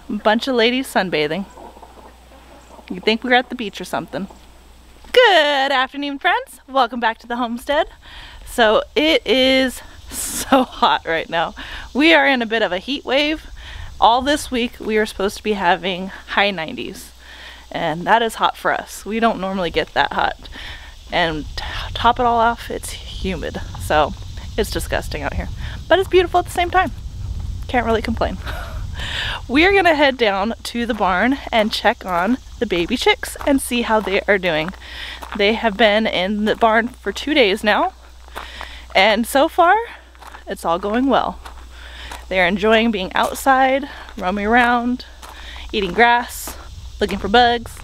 Bunch of ladies sunbathing. You'd think we were at the beach or something. Good afternoon, friends. Welcome back to the homestead. So it is so hot right now. We are in a bit of a heat wave. All this week we are supposed to be having high 90s, and that is hot for us. We don't normally get that hot. And top it all off, it's humid. So it's disgusting out here, but it's beautiful at the same time. Can't really complain. We are gonna head down to the barn and check on the baby chicks and see how they are doing. They have been in the barn for 2 days now, and so far it's all going well. They are enjoying being outside, roaming around, eating grass, looking for bugs,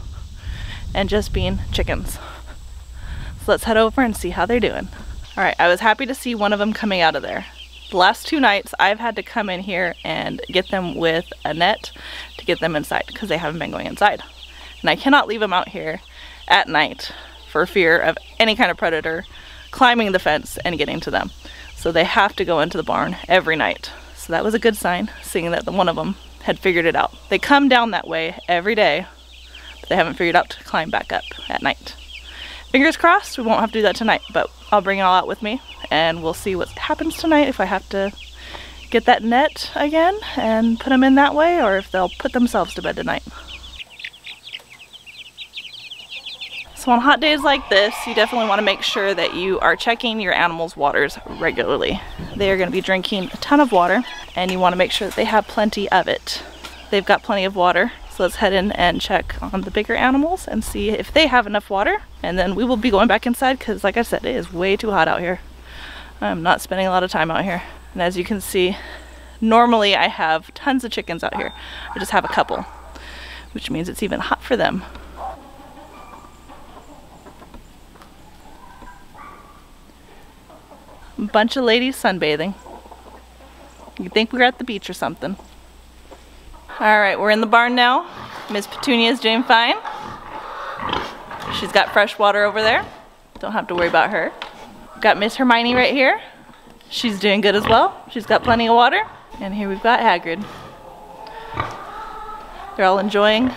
and just being chickens. So let's head over and see how they're doing. All right, I was happy to see one of them coming out of there. The last 2 nights I've had to come in here and get them with a net to get them inside because they haven't been going inside. And I cannot leave them out here at night for fear of any kind of predator climbing the fence and getting to them. So they have to go into the barn every night. So that was a good sign, seeing that one of them had figured it out. They come down that way every day, but they haven't figured out to climb back up at night. Fingers crossed we won't have to do that tonight, but I'll bring it all out with me and we'll see what happens tonight, if I have to get that net again and put them in that way, or if they'll put themselves to bed tonight. So on hot days like this, you definitely want to make sure that you are checking your animals' waters regularly. They are going to be drinking a ton of water, and you want to make sure that they have plenty of it. They've got plenty of water, so let's head in and check on the bigger animals and see if they have enough water, and then we will be going back inside because, like I said, it is way too hot out here. I'm not spending a lot of time out here. And as you can see, normally I have tons of chickens out here. I just have a couple, which means it's even hot for them. Bunch of ladies sunbathing. You'd think we were at the beach or something. Alright, we're in the barn now. Miss Petunia is doing fine. She's got fresh water over there. Don't have to worry about her. Got Miss Hermione right here. She's doing good as well. She's got plenty of water. And here we've got Hagrid. They're all enjoying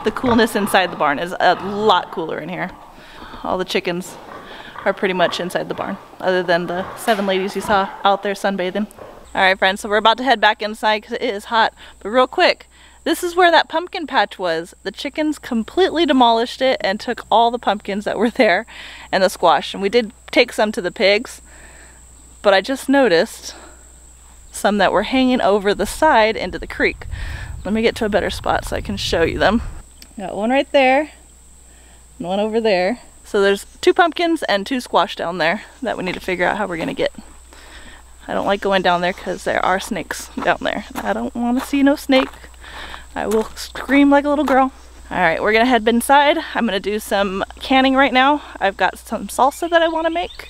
the coolness inside the barn. It's a lot cooler in here. All the chickens are pretty much inside the barn, other than the 7 ladies you saw out there sunbathing. Alright friends, so we're about to head back inside because it is hot. But real quick, this is where that pumpkin patch was. The chickens completely demolished it and took all the pumpkins that were there and the squash. And we did take some to the pigs, but I just noticed some that were hanging over the side into the creek. Let me get to a better spot so I can show you them. Got one right there and one over there. So there's 2 pumpkins and 2 squash down there that we need to figure out how we're gonna get. I don't like going down there because there are snakes down there. I don't want to see no snake. I will scream like a little girl. Alright, we're gonna head inside. I'm gonna do some canning right now. I've got some salsa that I want to make.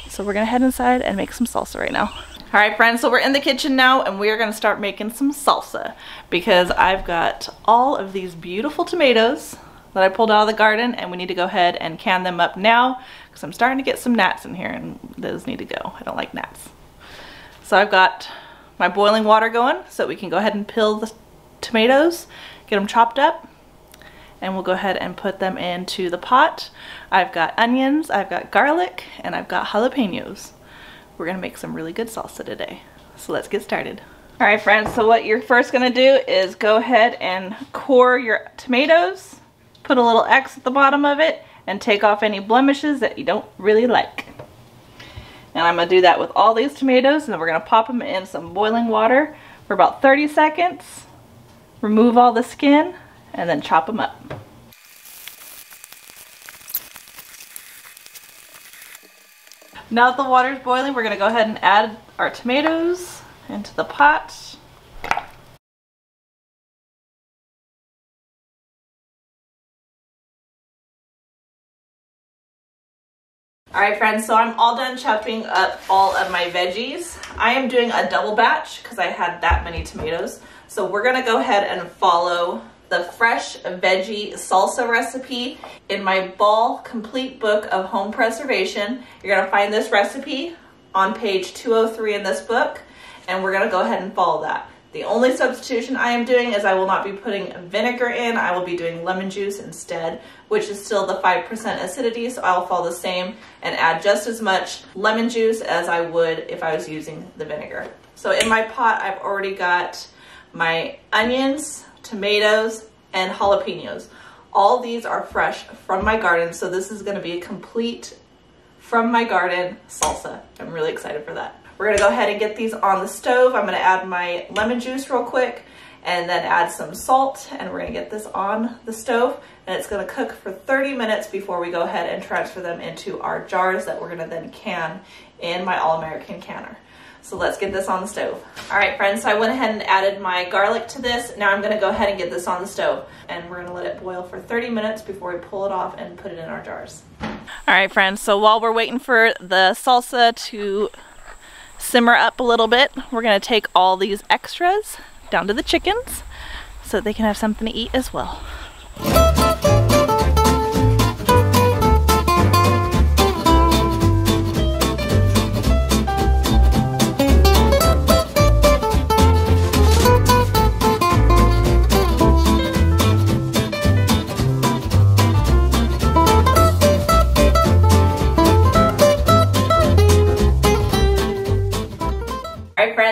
So we're gonna head inside and make some salsa right now. Alright friends, so we're in the kitchen now and we are gonna start making some salsa because I've got all of these beautiful tomatoes that I pulled out of the garden, and we need to go ahead and can them up now because I'm starting to get some gnats in here and those need to go. I don't like gnats. So I've got my boiling water going so we can go ahead and peel the tomatoes, get them chopped up, and we'll go ahead and put them into the pot. I've got onions, I've got garlic, and I've got jalapenos. We're gonna make some really good salsa today. So let's get started. All right friends, so what you're first gonna do is go ahead and core your tomatoes, put a little X at the bottom of it, and take off any blemishes that you don't really like. And I'm gonna do that with all these tomatoes, and then we're gonna pop them in some boiling water for about 30 seconds, remove all the skin, and then chop them up. Now that the water's boiling, we're gonna go ahead and add our tomatoes into the pot. Alright friends, so I'm all done chopping up all of my veggies. I am doing a double batch because I had that many tomatoes. So we're gonna go ahead and follow the fresh veggie salsa recipe in my Ball Complete Book of Home Preservation. You're gonna find this recipe on page 203 in this book, and we're gonna go ahead and follow that. The only substitution I am doing is I will not be putting vinegar in. I will be doing lemon juice instead, which is still the 5% acidity, so I'll follow the same and add just as much lemon juice as I would if I was using the vinegar. So in my pot, I've already got my onions, tomatoes, and jalapenos. All these are fresh from my garden, so this is gonna be a complete from my garden salsa. I'm really excited for that. We're gonna go ahead and get these on the stove. I'm gonna add my lemon juice real quick and then add some salt, and we're gonna get this on the stove, and it's gonna cook for 30 minutes before we go ahead and transfer them into our jars that we're gonna then can in my All-American canner. So let's get this on the stove. All right, friends, so I went ahead and added my garlic to this. Now I'm gonna go ahead and get this on the stove, and we're gonna let it boil for 30 minutes before we pull it off and put it in our jars. All right, friends, so while we're waiting for the salsa to simmer up a little bit, we're gonna take all these extras down to the chickens so that they can have something to eat as well.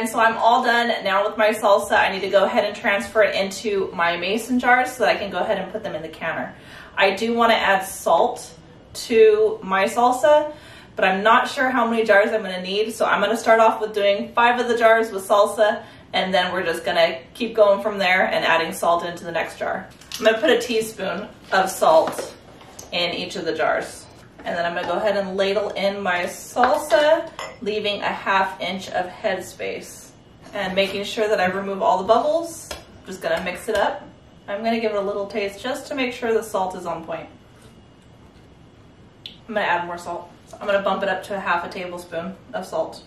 So I'm all done now with my salsa. I need to go ahead and transfer it into my mason jars so that I can go ahead and put them in the canner. I do want to add salt to my salsa, but I'm not sure how many jars I'm going to need. So I'm going to start off with doing 5 of the jars with salsa, and then we're just going to keep going from there and adding salt into the next jar. I'm going to put a teaspoon of salt in each of the jars. And then I'm gonna go ahead and ladle in my salsa, leaving a 1/2 inch of headspace. And making sure that I remove all the bubbles. Just gonna mix it up. I'm gonna give it a little taste just to make sure the salt is on point. I'm gonna add more salt. So I'm gonna bump it up to a 1/2 tablespoon of salt.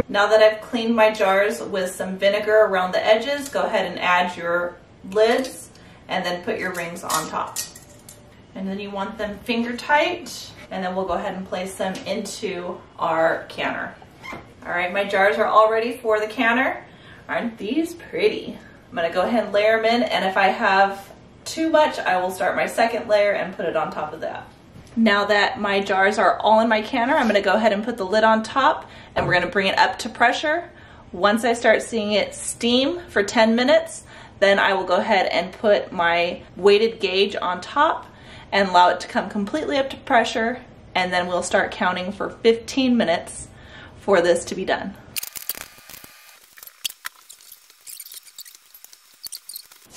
Now that I've cleaned my jars with some vinegar around the edges, go ahead and add your lids and then put your rings on top. And then you want them finger tight, and then we'll go ahead and place them into our canner. All right, my jars are all ready for the canner. Aren't these pretty? I'm gonna go ahead and layer them in, and if I have too much, I will start my second layer and put it on top of that. Now that my jars are all in my canner, I'm gonna go ahead and put the lid on top, and we're gonna bring it up to pressure. Once I start seeing it steam for 10 minutes, then I will go ahead and put my weighted gauge on top and allow it to come completely up to pressure, and then we'll start counting for 15 minutes for this to be done.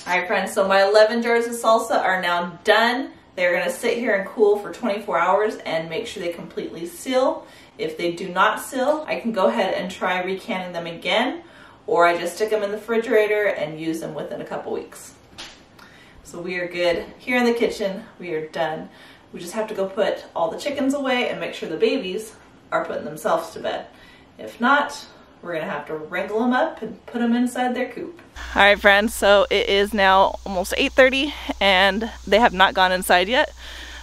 All right, friends, so my 11 jars of salsa are now done. They're gonna sit here and cool for 24 hours and make sure they completely seal. If they do not seal, I can go ahead and try recanning them again, or I just stick them in the refrigerator and use them within a couple weeks. So we are good here in the kitchen. We are done. We just have to go put all the chickens away and make sure the babies are putting themselves to bed. If not, we're gonna have to wrangle them up and put them inside their coop. All right, friends, so it is now almost 8:30 and they have not gone inside yet.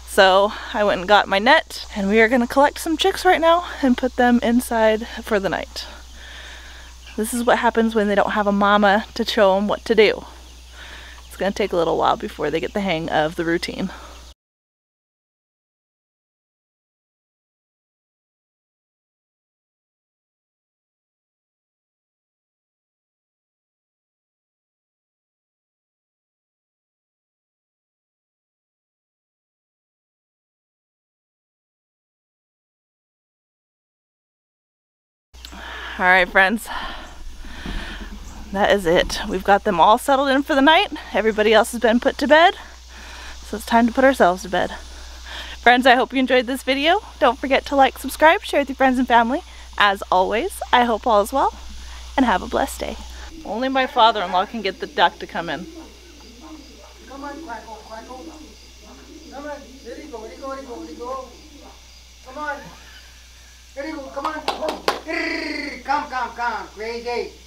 So I went and got my net, and we are gonna collect some chicks right now and put them inside for the night. This is what happens when they don't have a mama to show them what to do. It's gonna take a little while before they get the hang of the routine. All right, friends, that is it. We've got them all settled in for the night. Everybody else has been put to bed, so it's time to put ourselves to bed. Friends, I hope you enjoyed this video. Don't forget to like, subscribe, share with your friends and family. As always, I hope all is well, and have a blessed day. Only my father-in-law can get the duck to come in. Come on, Quackle, Quackle. Come on, there you go, there you go, there you go, there you go. Come on. There you go, come on. Oh. Come, come, come, crazy.